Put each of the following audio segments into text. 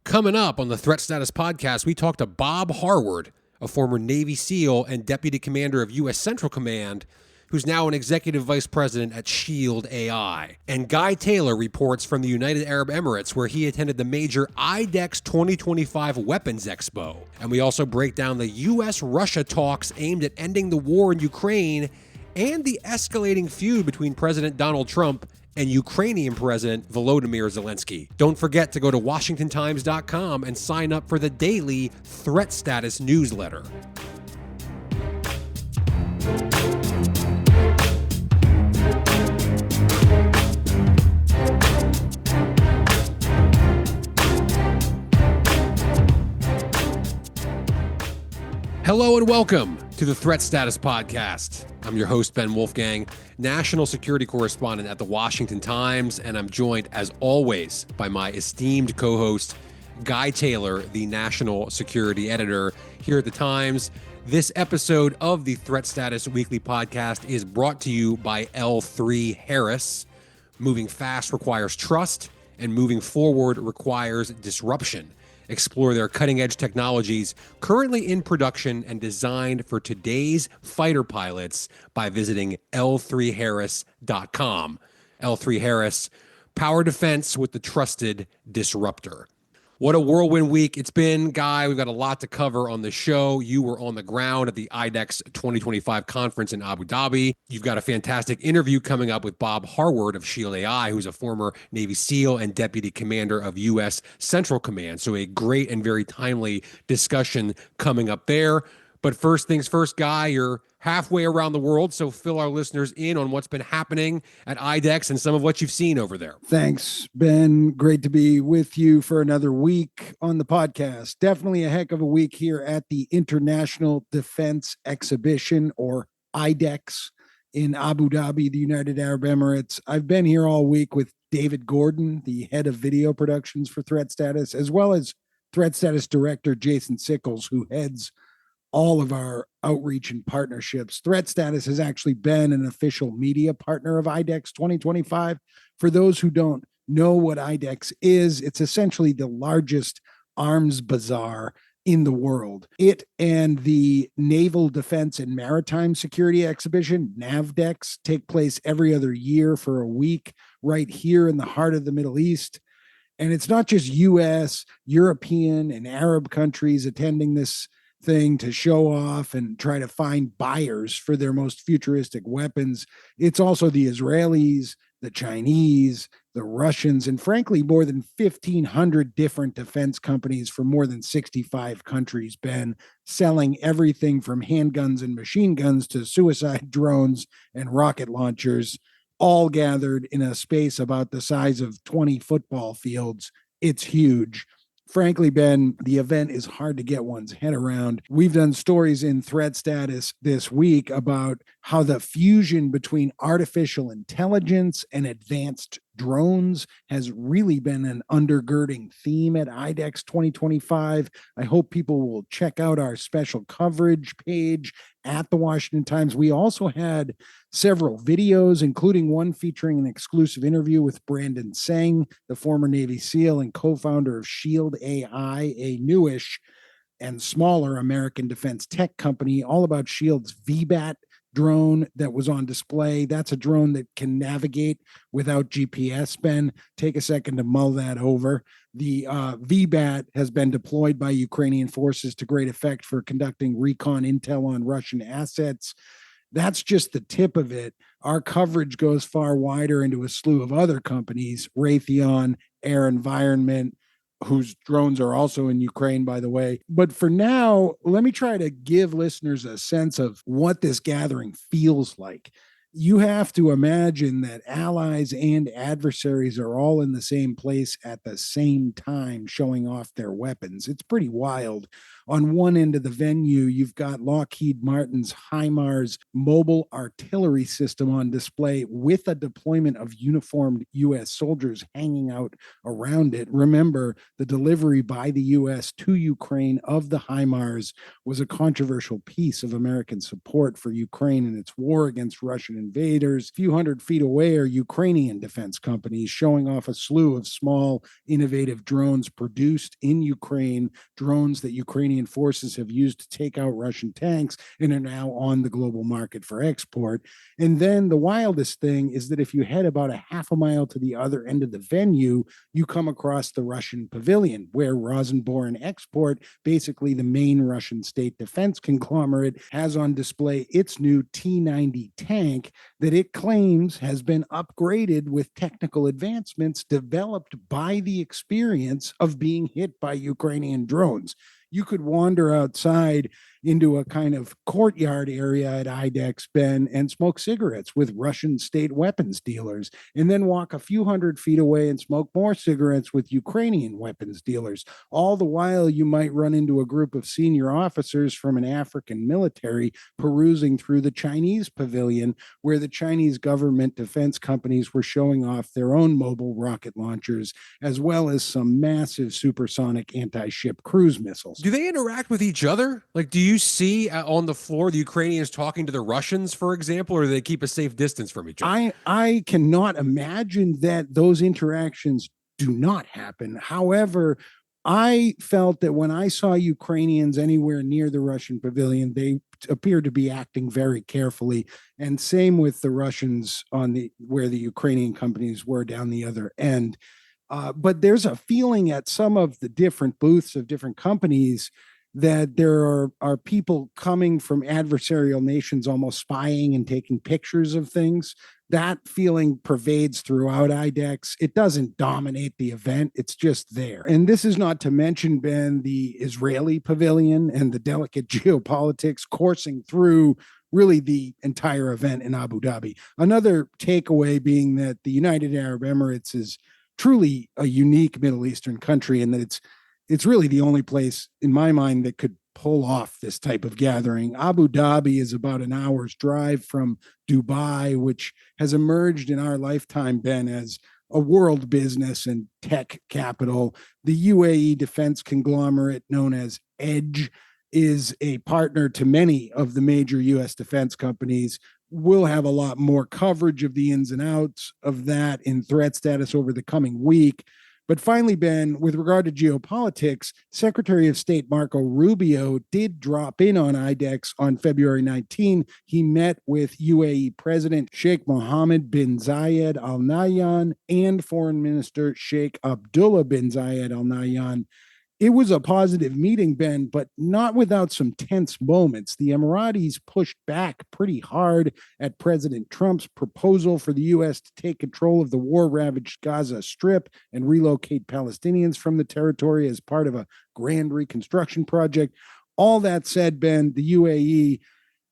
Coming up on the Threat Status Podcast, we talk to Bob Harward, a former Navy SEAL and Deputy Commander of U.S. Central Command, who's now an Executive Vice President at Shield AI. And Guy Taylor reports from the United Arab Emirates, where he attended the major IDEX 2025 Weapons Expo. And we also break down the U.S. Russia talks aimed at ending the war in Ukraine and the escalating feud between President Donald Trump and Ukrainian President Volodymyr Zelenskyy. Don't forget to go to WashingtonTimes.com and sign up for the daily Threat Status newsletter. Hello and welcome to the Threat Status Podcast. I'm your host, Ben Wolfgang, national security correspondent at the Washington Times, and I'm joined, as always, by my esteemed co-host, Guy Taylor, the national security editor here at the Times. This episode of the Threat Status Weekly Podcast is brought to you by L3 Harris. Moving fast requires trust, and moving forward requires disruption. Explore their cutting-edge technologies currently in production and designed for today's fighter pilots by visiting L3Harris.com. L3 Harris, power defense with the trusted disruptor. What a whirlwind week it's been, Guy. We've got a lot to cover on the show. You were on the ground at the IDEX 2025 conference in Abu Dhabi. You've got a fantastic interview coming up with Bob Harward of Shield AI, who's a former Navy SEAL and Deputy Commander of U.S. Central Command. So a great and very timely discussion coming up there. But first things first, Guy, you're halfway around the world, so fill our listeners in on what's been happening at IDEX and some of what you've seen over there. Thanks, Ben. Great to be with you for another week on the podcast. Definitely a heck of a week here at the International Defense Exhibition, or IDEX, in Abu Dhabi, the United Arab Emirates. I've been here all week with David Gordon, the head of video productions for Threat Status, as well as Threat Status Director Jason Sickles, who heads all of our outreach and partnerships. Threat Status has actually been an official media partner of IDEX 2025. For those who don't know what IDEX is, it's essentially the largest arms bazaar in the world. It and the Naval Defense and Maritime Security Exhibition, NAVDEX, take place every other year for a week right here in the heart of the Middle East. And it's not just US, European, and Arab countries attending this thing to show off and try to find buyers for their most futuristic weapons. It's also the Israelis, the Chinese, the Russians, and frankly, more than 1,500 different defense companies from more than 65 countries, Ben, selling everything from handguns and machine guns to suicide drones and rocket launchers, all gathered in a space about the size of 20 football fields. It's huge. Frankly, Ben, the event is hard to get one's head around. We've done stories in Threat Status this week about how the fusion between artificial intelligence and advanced drones has really been an undergirding theme at IDEX 2025. I hope people will check out our special coverage page at the Washington Times. We also had several videos, including one featuring an exclusive interview with Brandon Seng, the former Navy SEAL and co-founder of Shield AI, a newish and smaller American defense tech company, all about Shield's VBAT drone that was on display. That's a drone that can navigate without GPS, Ben. Take a second to mull that over. The VBAT has been deployed by Ukrainian forces to great effect for conducting recon intel on Russian assets. That's just the tip of it. Our coverage goes far wider into a slew of other companies, Raytheon, Air Environment, whose drones are also in Ukraine, by the way. But for now, let me try to give listeners a sense of what this gathering feels like. You have to imagine that allies and adversaries are all in the same place at the same time showing off their weapons. It's pretty wild. On one end of the venue, you've got Lockheed Martin's HIMARS mobile artillery system on display with a deployment of uniformed U.S. soldiers hanging out around it. Remember, the delivery by the U.S. to Ukraine of the HIMARS was a controversial piece of American support for Ukraine in its war against Russian invaders. A few hundred feet away are Ukrainian defense companies showing off a slew of small, innovative drones produced in Ukraine, drones that Ukrainian forces have used to take out Russian tanks and are now on the global market for export. And then the wildest thing is that if you head about a half a mile to the other end of the venue, you come across the Russian pavilion, where Rosenborn Export, basically the main Russian state defense conglomerate, has on display its new T-90 tank that it claims has been upgraded with technical advancements developed by the experience of being hit by Ukrainian drones. You could wander outside into a kind of courtyard area at IDEX, Ben, and smoke cigarettes with Russian state weapons dealers, and then walk a few hundred feet away and smoke more cigarettes with Ukrainian weapons dealers. All the while, you might run into a group of senior officers from an African military perusing through the Chinese pavilion, where the Chinese government defense companies were showing off their own mobile rocket launchers, as well as some massive supersonic anti-ship cruise missiles. Do they interact with each other? Like, do you see on the floor the Ukrainians talking to the Russians, for example, or do they keep a safe distance from each other? I cannot imagine that those interactions do not happen. However, I felt that when I saw Ukrainians anywhere near the Russian pavilion, they appeared to be acting very carefully. And same with the Russians where the Ukrainian companies were down the other end. But there's a feeling at some of the different booths of different companies that there are people coming from adversarial nations almost spying and taking pictures of things. That feeling pervades throughout IDEX. It doesn't dominate the event. It's just there. And this is not to mention, Ben, the Israeli pavilion and the delicate geopolitics coursing through really the entire event in Abu Dhabi. Another takeaway being that the United Arab Emirates is truly a unique Middle Eastern country, and that it's really the only place in my mind that could pull off this type of gathering. Abu Dhabi is about an hour's drive from Dubai, which has emerged in our lifetime, Ben, as a world business and tech capital. The UAE defense conglomerate known as Edge is a partner to many of the major U.S. defense companies. We'll have a lot more coverage of the ins and outs of that in Threat Status over the coming week. But finally, Ben, with regard to geopolitics, Secretary of State Marco Rubio did drop in on IDEX on February 19. He met with UAE President Sheikh Mohammed bin Zayed Al Nahyan and Foreign Minister Sheikh Abdullah bin Zayed Al Nahyan. It was a positive meeting, Ben, but not without some tense moments. The Emiratis pushed back pretty hard at President Trump's proposal for the U.S. to take control of the war-ravaged Gaza Strip and relocate Palestinians from the territory as part of a grand reconstruction project. All that said, Ben, the UAE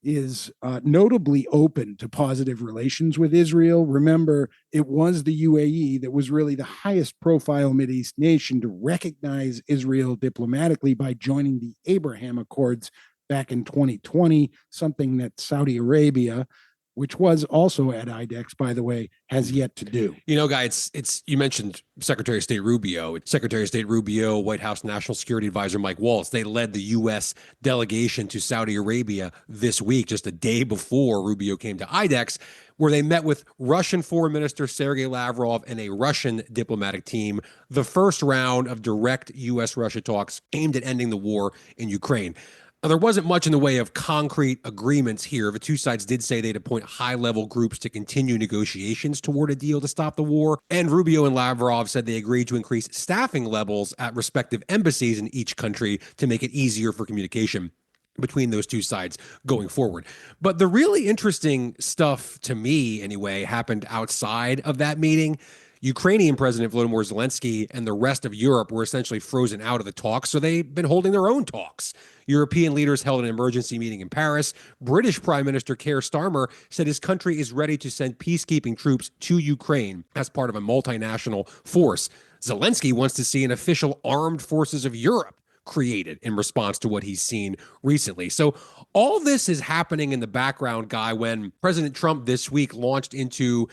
is notably open to positive relations with Israel. Remember, it was the UAE that was really the highest profile Mideast nation to recognize Israel diplomatically by joining the Abraham Accords back in 2020, something that Saudi Arabia, which was also at IDEX, by the way, has yet to do. You know, Guy, it's you mentioned Secretary of State Rubio. Secretary of State Rubio, White House National Security Advisor Mike Waltz, they led the U.S. delegation to Saudi Arabia this week, just a day before Rubio came to IDEX, where they met with Russian Foreign Minister Sergei Lavrov and a Russian diplomatic team, the first round of direct U.S. Russia talks aimed at ending the war in Ukraine. Now, there wasn't much in the way of concrete agreements here. The two sides did say they'd appoint high-level groups to continue negotiations toward a deal to stop the war. And Rubio and Lavrov said they agreed to increase staffing levels at respective embassies in each country to make it easier for communication between those two sides going forward. But the really interesting stuff, to me anyway, happened outside of that meeting. Ukrainian President Volodymyr Zelenskyy and the rest of Europe were essentially frozen out of the talks, so they've been holding their own talks. European leaders held an emergency meeting in Paris. British Prime Minister Keir Starmer said his country is ready to send peacekeeping troops to Ukraine as part of a multinational force. Zelenskyy wants to see an official armed forces of Europe created in response to what he's seen recently. So all this is happening in the background, Guy, when President Trump this week launched into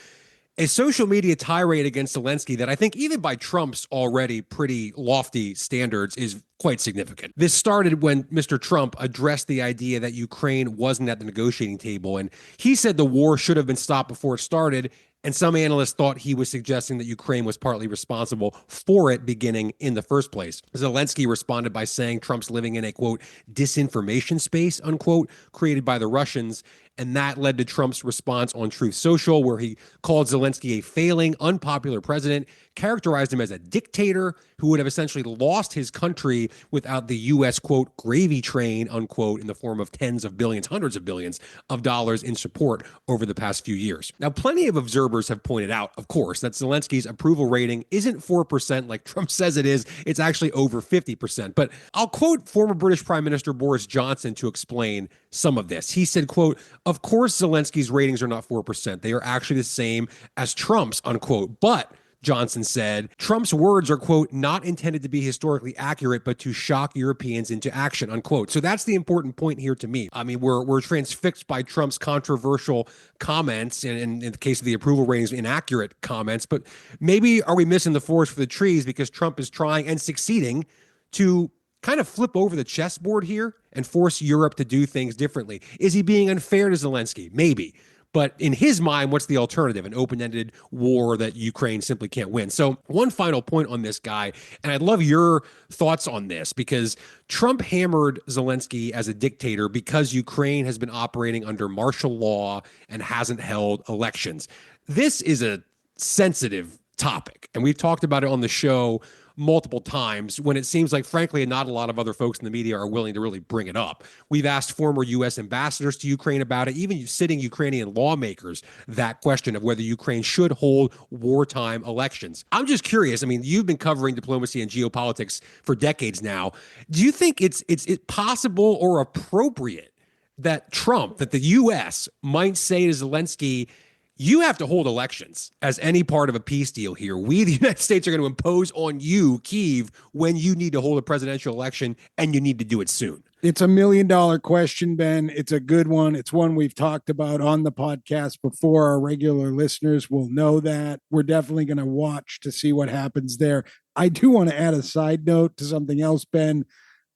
a social media tirade against Zelenskyy that I think even by Trump's already pretty lofty standards is quite significant. This started when Mr. Trump addressed the idea that Ukraine wasn't at the negotiating table, and he said the war should have been stopped before it started. And some analysts thought he was suggesting that Ukraine was partly responsible for it beginning in the first place. Zelenskyy responded by saying Trump's living in a, quote, disinformation space, unquote, created by the Russians. And that led to Trump's response on Truth Social, where he called Zelenskyy a failing, unpopular president, characterized him as a dictator who would have essentially lost his country without the U.S., quote, gravy train, unquote, in the form of tens of billions, hundreds of billions of dollars in support over the past few years. Now, plenty of observers have pointed out, of course, that Zelensky's approval rating isn't 4% like Trump says it is. It's actually over 50%. But I'll quote former British Prime Minister Boris Johnson to explain some of this. He said, quote, "Of course, Zelensky's ratings are not 4%. They are actually the same as Trump's," unquote. But Johnson said, Trump's words are, quote, "not intended to be historically accurate, but to shock Europeans into action," unquote. So that's the important point here to me. I mean, we're transfixed by Trump's controversial comments, and in the case of the approval ratings, inaccurate comments. But maybe are we missing the forest for the trees because Trump is trying and succeeding to kind of flip over the chessboard here and force Europe to do things differently? Is he being unfair to Zelenskyy? Maybe. But in his mind, what's the alternative? An open-ended war that Ukraine simply can't win. So one final point on this guy, and I'd love your thoughts on this, because Trump hammered Zelenskyy as a dictator because Ukraine has been operating under martial law and hasn't held elections. This is a sensitive topic, and we've talked about it on the show multiple times when it seems like, frankly, not a lot of other folks in the media are willing to really bring it up. We've asked former U.S. ambassadors to Ukraine about it, even sitting Ukrainian lawmakers, that question of whether Ukraine should hold wartime elections. I'm just curious. I mean, you've been covering diplomacy and geopolitics for decades now. Do you think it's possible or appropriate that the U.S. might say to Zelenskyy, you have to hold elections as any part of a peace deal here. We, the United States, are going to impose on you, Kyiv, when you need to hold a presidential election, and you need to do it soon? It's $1 million question, Ben. It's a good one. It's one we've talked about on the podcast before. Our regular listeners will know that. We're definitely going to watch to see what happens there. I do want to add a side note to something else, Ben,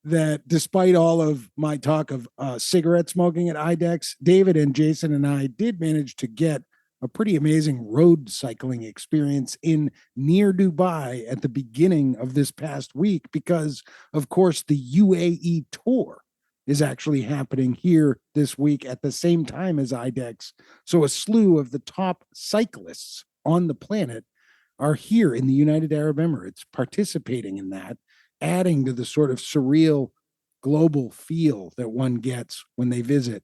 that despite all of my talk of cigarette smoking at IDEX, David and Jason and I did manage to get a pretty amazing road cycling experience in near Dubai at the beginning of this past week, because of course the UAE tour is actually happening here this week at the same time as IDEX. So a slew of the top cyclists on the planet are here in the United Arab Emirates participating in that, adding to the sort of surreal global feel that one gets when they visit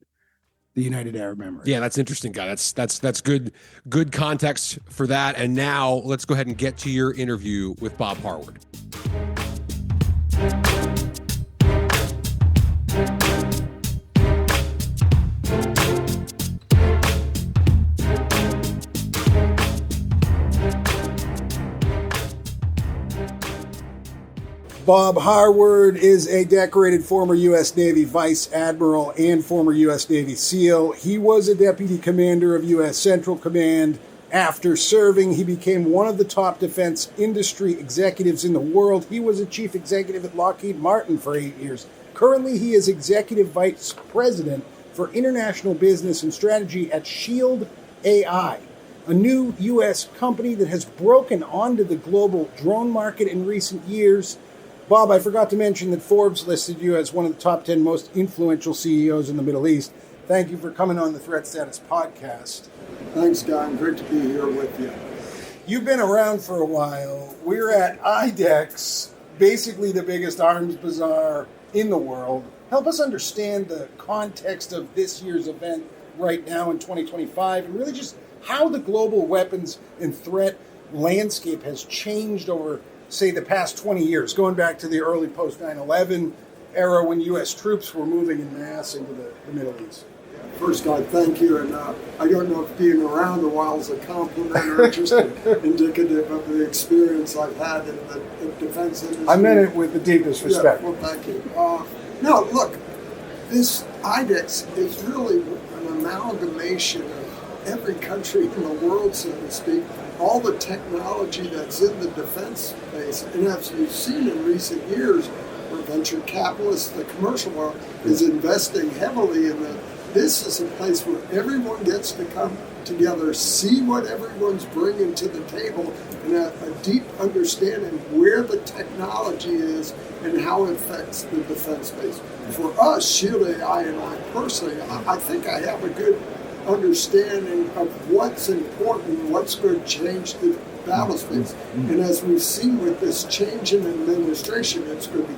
the United Arab Emirates. Yeah, that's interesting, guy. That's good context for that. And now let's go ahead and get to your interview with Bob Harward. Bob Harward is a decorated former U.S. Navy Vice Admiral and former U.S. Navy SEAL. He was a deputy commander of U.S. Central Command. After serving, he became one of the top defense industry executives in the world. He was a chief executive at Lockheed Martin for 8 years. Currently, he is executive vice president for international business and strategy at Shield AI, a new U.S. company that has broken onto the global drone market in recent years. Bob, I forgot to mention that Forbes listed you as one of the top 10 most influential CEOs in the Middle East. Thank you for coming on the Threat Status podcast. Thanks, Don. Great to be here with you. You've been around for a while. We're at IDEX, basically the biggest arms bazaar in the world. Help us understand the context of this year's event right now in 2025, and really just how the global weapons and threat landscape has changed over, say, the past 20 years, going back to the early post-9/11 era when U.S. troops were moving in mass into the Middle East. First, God, thank you. And I don't know if being around a while is a compliment or just indicative of the experience I've had in the defense industry. I meant it with the deepest respect. Yeah, well, thank you. Look, this IDEX is really an amalgamation of every country in the world, so to speak, all the technology that's in the defense space. And as you've seen in recent years, where venture capitalists, the commercial world, is investing heavily in that. This is a place where everyone gets to come together, see what everyone's bringing to the table, and a deep understanding where the technology is and how it affects the defense space. For us, Shield AI and I personally, I think I have a good understanding of what's important, what's going to change the battle space. And as we've seen with this change in administration, it's going to be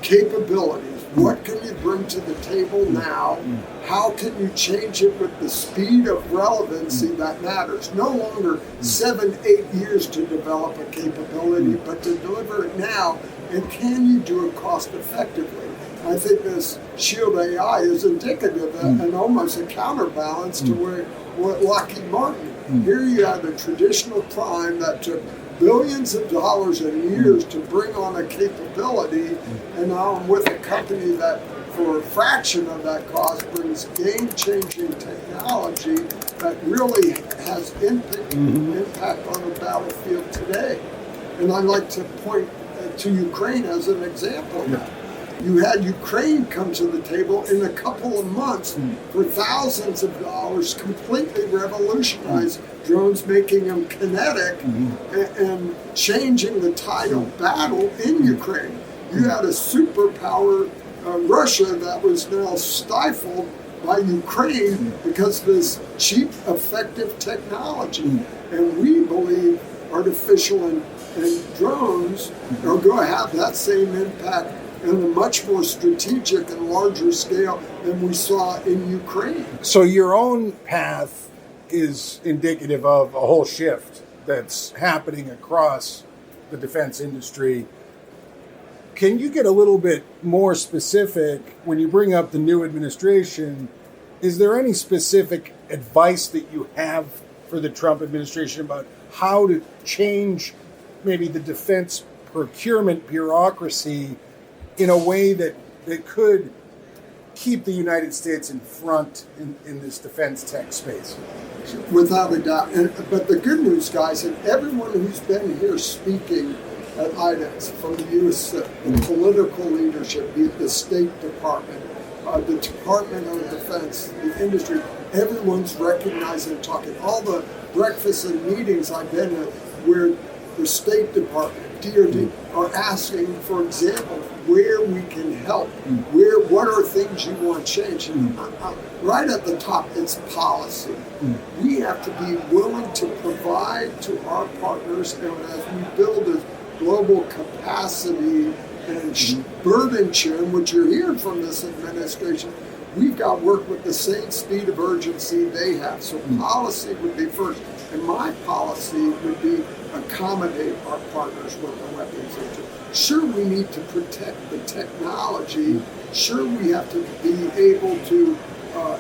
capabilities. What can you bring to the table now? How can you change it with the speed of relevancy that matters? No longer 7-8 years to develop a capability, but to deliver it now. And can you do it cost effectively? I think this Shield AI is indicative and almost a counterbalance to what Lockheed Martin. Here you had a traditional prime that took billions of dollars and years to bring on a capability, and now I'm with a company that for a fraction of that cost brings game-changing technology that really has impact on the battlefield today. And I'd like to point to Ukraine as an example of that. You had Ukraine come to the table in a couple of months for thousands of dollars, completely revolutionized drones, making them kinetic and changing the tide of battle in Ukraine. You had a superpower, Russia, that was now stifled by Ukraine because of this cheap, effective technology. And we believe artificial and drones are going to have that same impact on a much more strategic and larger scale than we saw in Ukraine. So your own path is indicative of a whole shift that's happening across the defense industry. Can you get a little bit more specific when you bring up the new administration? Is there any specific advice that you have for the Trump administration about how to change maybe the defense procurement bureaucracy in a way that could keep the United States in front in this defense tech space? Without a doubt. But the good news, guys, and everyone who's been here speaking at IDEX, from the U.S. the political leadership, the State Department, the Department of Defense, the industry, everyone's recognizing and talking. All the breakfasts and meetings I've been at where the State Department, DoD, are asking, for example, where we can help, what are things you want changed. Right at the top, it's policy. We have to be willing to provide to our partners, and as we build a global capacity and burden sharing, which you're hearing from this administration, we've got to work with the same speed of urgency they have. So policy would be first. And my policy would be accommodate our partners with the weapons industry. Sure, we need to protect the technology. Sure, we have to be able to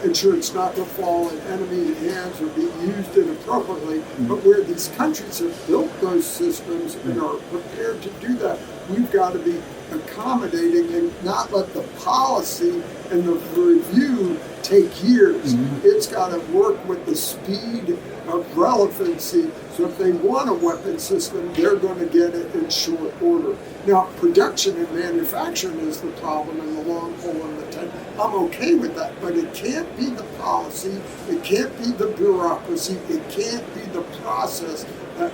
ensure it's not going to fall in enemy hands or be used inappropriately. But where these countries have built those systems and are prepared to do that, we've got to be accommodating and not let the policy and the review take years. It's got to work with the speed of relevancy. So if they want a weapon system, they're going to get it in short order. Now, production and manufacturing is the problem and the long pole in the tent. I'm okay with that, but it can't be the policy, it can't be the bureaucracy, it can't be the process that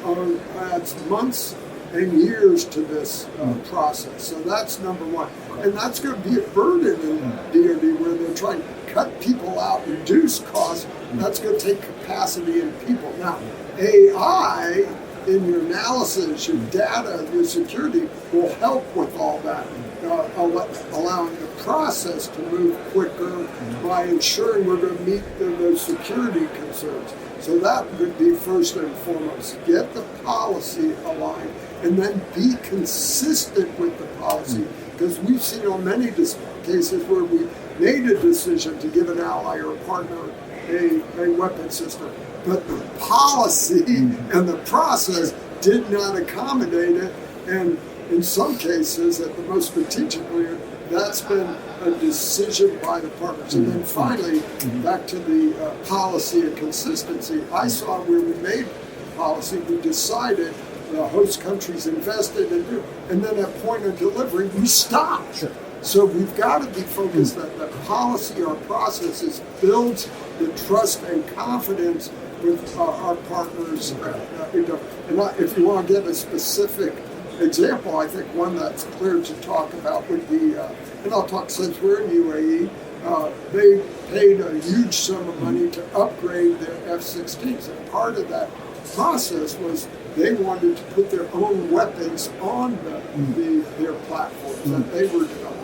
adds months and years to this process. So that's number one. And that's going to be a burden in DoD where they're trying to cut people out, reduce costs. That's going to take capacity in people. Now, AI, in your analysis, your data, your security, will help with all that, allowing the process to move quicker by ensuring we're going to meet those security concerns. So that would be first and foremost. Get the policy aligned and then be consistent with the policy. Because we've seen on many cases where we made a decision to give an ally or a partner a weapon system, but the policy and the process did not accommodate it, and in some cases, at the most strategically, that's been a decision by the partners. And then finally, back to the policy and consistency, I saw where we made policy, we decided the host countries invested and then at point of delivery, we stopped. Sure. So we've got to be focused that the policy, our processes builds the trust and confidence with our partners. And if you want to get a specific example, I think one that's clear to talk about would be, and I'll talk since we're in UAE, they paid a huge sum of money to upgrade their F-16s. And part of that process was they wanted to put their own weapons on their platforms that they were developing.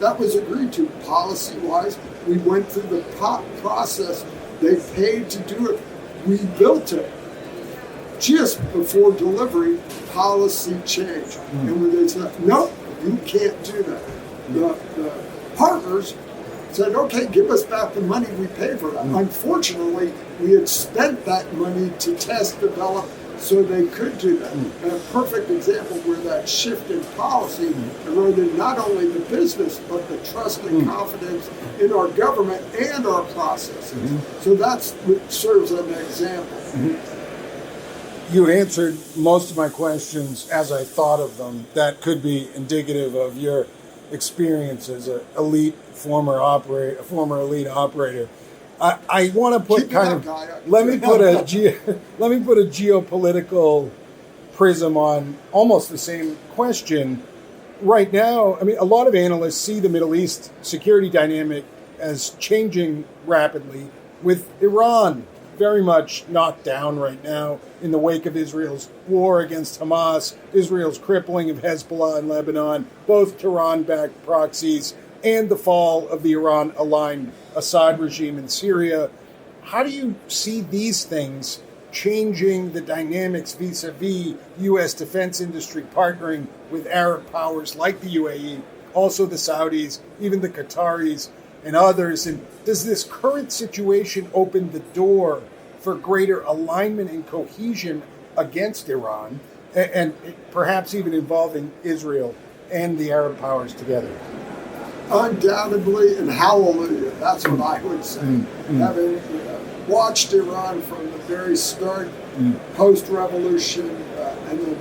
That was agreed to policy-wise. We went through the process. They paid to do it. We built it. Just before delivery, policy changed. And when they said, nope, you can't do that. The partners said, okay, give us back the money we paid for that. Unfortunately, we had spent that money to test, develop, so they could do that. And a perfect example where that shift in policy eroded not only the business, but the trust and confidence in our government and our processes. So that's what serves as an example. You answered most of my questions as I thought of them. That could be indicative of your experience as an elite former elite operator. I want to put let me put a geopolitical prism on almost the same question. Right now, I mean, a lot of analysts see the Middle East security dynamic as changing rapidly, with Iran very much knocked down right now in the wake of Israel's war against Hamas, Israel's crippling of Hezbollah in Lebanon, both Tehran-backed proxies, and the fall of the Iran-aligned Assad regime in Syria. How do you see these things changing the dynamics vis-a-vis U.S. defense industry partnering with Arab powers like the UAE, also the Saudis, even the Qataris and others? And does this current situation open the door for greater alignment and cohesion against Iran, and perhaps even involving Israel and the Arab powers together? Undoubtedly, and hallelujah, that's what I would say. Having watched Iran from the very start, post-revolution, and then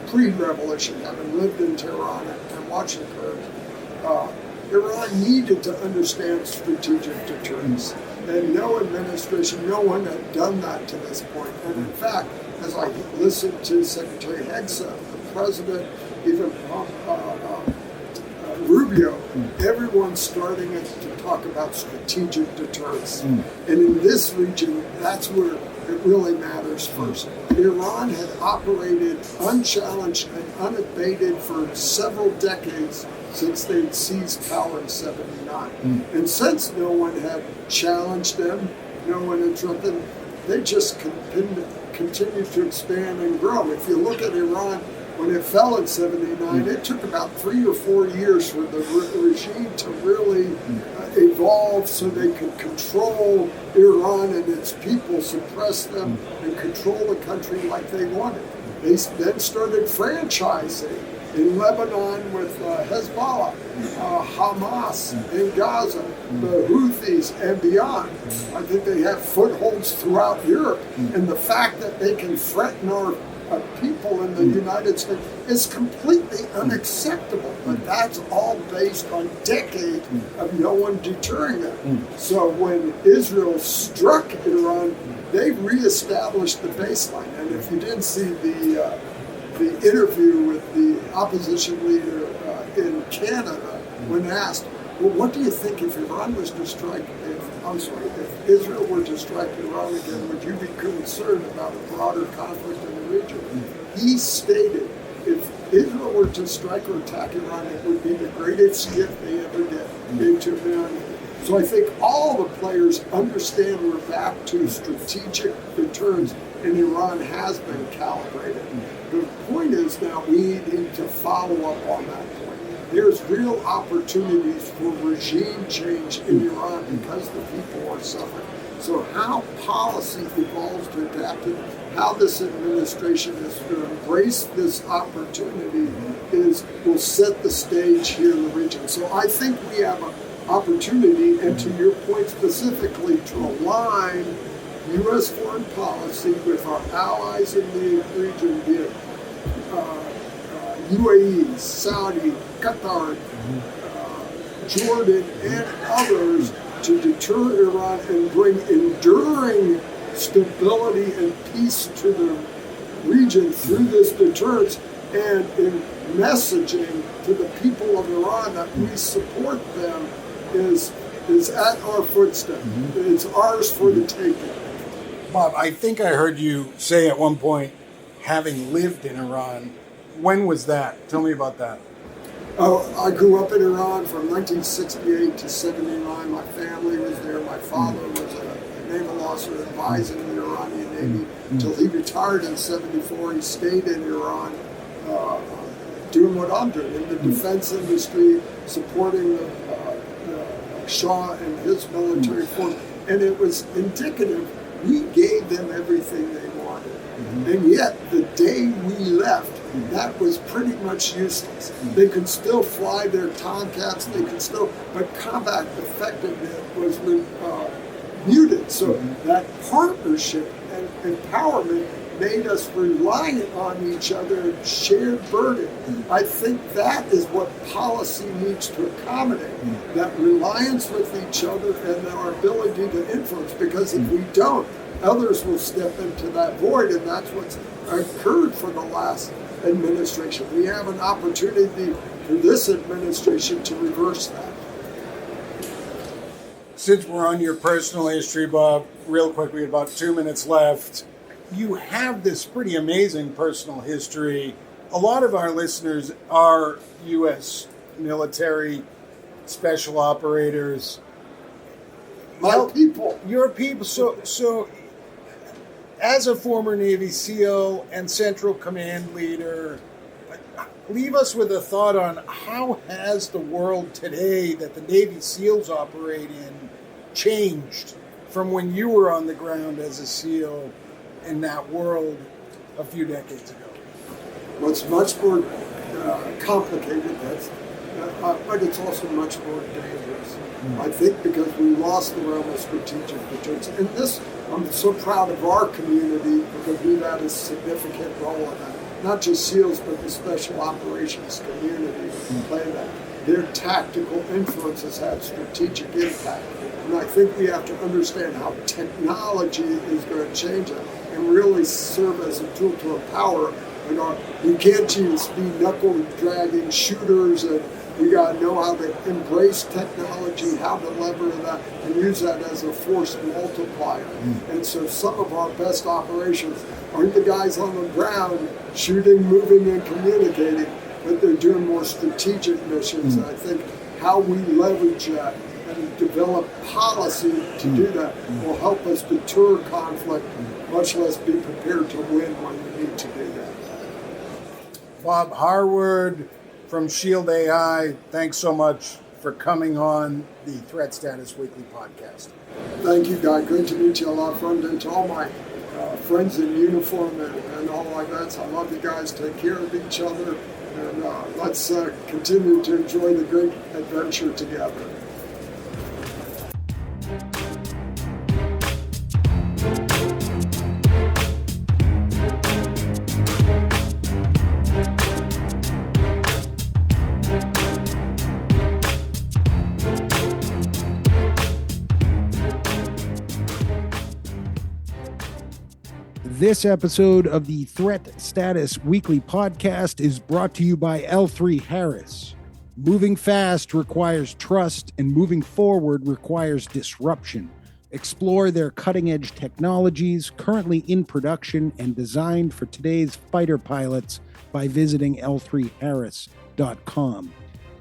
pre-revolution, having lived in Tehran and watching Kurds, Iran needed to understand strategic deterrence. And no administration, no one had done that to this point. And in fact, as I listened to Secretary Hegseth, the president, even Rubio, everyone's starting to talk about strategic deterrence. And in this region, that's where it really matters first. Iran had operated unchallenged and unabated for several decades since they'd seized power in 79. And since no one had challenged them, no one had threatened, they just continued to expand and grow. If you look at Iran, when it fell in 79, it took about 3 or 4 years for the regime to really evolve so they could control Iran and its people, suppress them, and control the country like they wanted. They then started franchising in Lebanon with Hezbollah, Hamas in Gaza, the Houthis, and beyond. I think they have footholds throughout Europe. And the fact that they can threaten our people in the United States is completely unacceptable. But that's all based on decades of no one deterring them. So when Israel struck Iran, they reestablished the baseline. And if you didn't see the interview with the opposition leader in Canada, when asked, well, what do you think if Iran was to strike, if Israel were to strike Iran again, would you be concerned about a broader conflict in the region? He stated, if Israel were to strike or attack Iran, it would be the greatest gift they ever gave to humanity. So I think all the players understand we're back to strategic deterrence, and Iran has been calibrated. The point is now we need to follow up on that point. There's real opportunities for regime change in Iran because the people are suffering. So how policy evolves to adapt it, how this administration is to embrace this opportunity will set the stage here in the region. So I think we have an opportunity, and to your point specifically, to align U.S. foreign policy with our allies in the region, be it UAE, Saudi, Qatar, Jordan, and others, to deter Iran and bring enduring stability and peace to the region through this deterrence, and in messaging to the people of Iran that we support them is at our footstep. It's ours for the taking. Bob, I think I heard you say at one point, having lived in Iran. When was that? Tell me about that. Oh, I grew up in Iran from 1968 to 79. My family was there. My father was a naval officer advising the Iranian Navy until he retired in 74. He stayed in Iran doing what I'm doing in the defense industry, supporting the Shah and his military force. And it was indicative. We gave them everything they wanted. And yet, the day we left, that was pretty much useless. They could still fly their Tomcats, but combat effectiveness was muted. So that partnership and empowerment made us reliant on each other and shared burden. I think that is what policy needs to accommodate, that reliance with each other and our ability to influence, because if we don't, others will step into that void, and that's what's occurred for the last administration. We have an opportunity for this administration to reverse that. Since we're on your personal history, Bob, real quick, we have about 2 minutes left. You have this pretty amazing personal history. A lot of our listeners are U.S. military, special operators. My people. Your people. So as a former Navy SEAL and Central Command leader, leave us with a thought on how has the world today that the Navy SEALs operate in changed from when you were on the ground as a SEAL in that world a few decades ago? Well, it's much more complicated, but it's also much more dangerous. I think because we lost the realm of strategic deterrence. And this, I'm so proud of our community because we've had a significant role in that. Not just SEALs, but the special operations community play that. Their tactical influence has had strategic impact. And I think we have to understand how technology is going to change it and really serve as a tool to empower. You can't just be knuckle-dragging shooters, and you got to know how to embrace technology, how to lever that, and use that as a force multiplier. And so some of our best operations aren't the guys on the ground shooting, moving, and communicating, but they're doing more strategic missions. And I think how we leverage that and develop policy to do that will help us deter conflict, much less be prepared to win when we need to do that. Bob Harward from Shield AI, thanks so much for coming on the Threat Status Weekly podcast. Thank you, Guy. Great to meet you. A lot of fun. And to all my friends in uniform and all like that. So I love you guys. Take care of each other. And let's continue to enjoy the great adventure together. This episode of the Threat Status Weekly podcast is brought to you by L3 Harris. Moving fast requires trust, and moving forward requires disruption. Explore their cutting-edge technologies currently in production and designed for today's fighter pilots by visiting l3harris.com.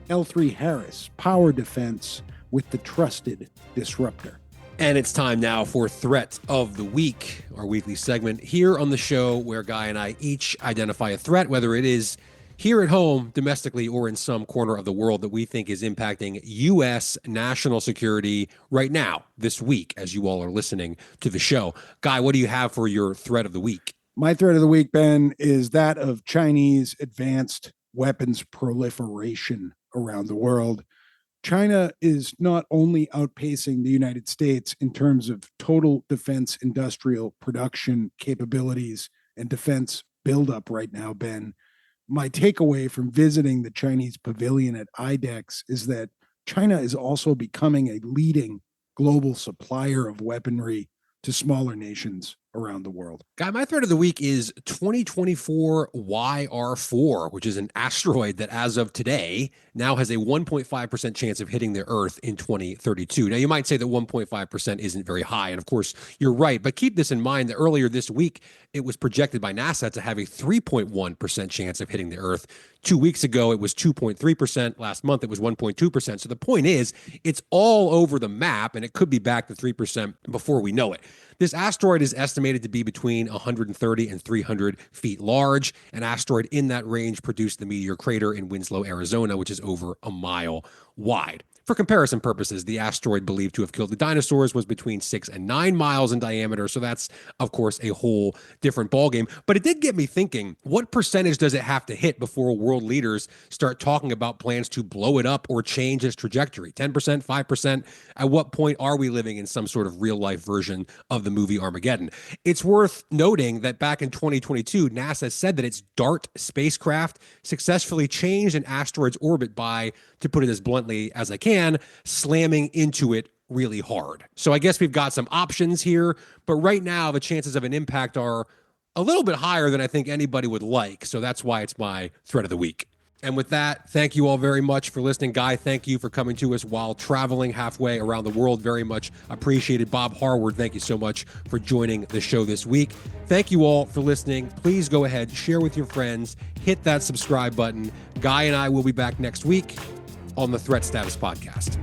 L3 Harris, power defense with the trusted disruptor. And it's time now for Threat of the Week, our weekly segment here on the show where Guy and I each identify a threat, whether it is here at home, domestically, or in some corner of the world that we think is impacting U.S. national security right now, this week, as you all are listening to the show. Guy, what do you have for your Threat of the Week? My thread of the week, Ben, is that of Chinese advanced weapons proliferation around the world. China is not only outpacing the United States in terms of total defense industrial production capabilities and defense buildup right now, Ben. My takeaway from visiting the Chinese pavilion at IDEX is that China is also becoming a leading global supplier of weaponry to smaller nations around the world. Guy, my thread of the week is 2024 YR4, which is an asteroid that as of today now has a 1.5% chance of hitting the Earth in 2032. Now, you might say that 1.5% isn't very high, and of course, you're right, but keep this in mind that earlier this week, it was projected by NASA to have a 3.1% chance of hitting the Earth. 2 weeks ago, it was 2.3%. Last month, it was 1.2%. So the point is, it's all over the map, and it could be back to 3% before we know it. This asteroid is estimated to be between 130 and 300 feet large. An asteroid in that range produced the meteor crater in Winslow, Arizona, which is over a mile wide. For comparison purposes, the asteroid believed to have killed the dinosaurs was between 6 and 9 miles in diameter. So that's, of course, a whole different ballgame. But it did get me thinking, what percentage does it have to hit before world leaders start talking about plans to blow it up or change its trajectory? 10%, 5%? At what point are we living in some sort of real life version of the movie Armageddon? It's worth noting that back in 2022, NASA said that its DART spacecraft successfully changed an asteroid's orbit by, to put it as bluntly as I can, slamming into it really hard. So I guess we've got some options here, but right now the chances of an impact are a little bit higher than I think anybody would like. So that's why it's my thread of the week. And with that, thank you all very much for listening. Guy, thank you for coming to us while traveling halfway around the world. Very much appreciated. Bob Harward, thank you so much for joining the show this week. Thank you all for listening. Please go ahead, share with your friends, hit that subscribe button. Guy and I will be back next week on the Threat Status Podcast.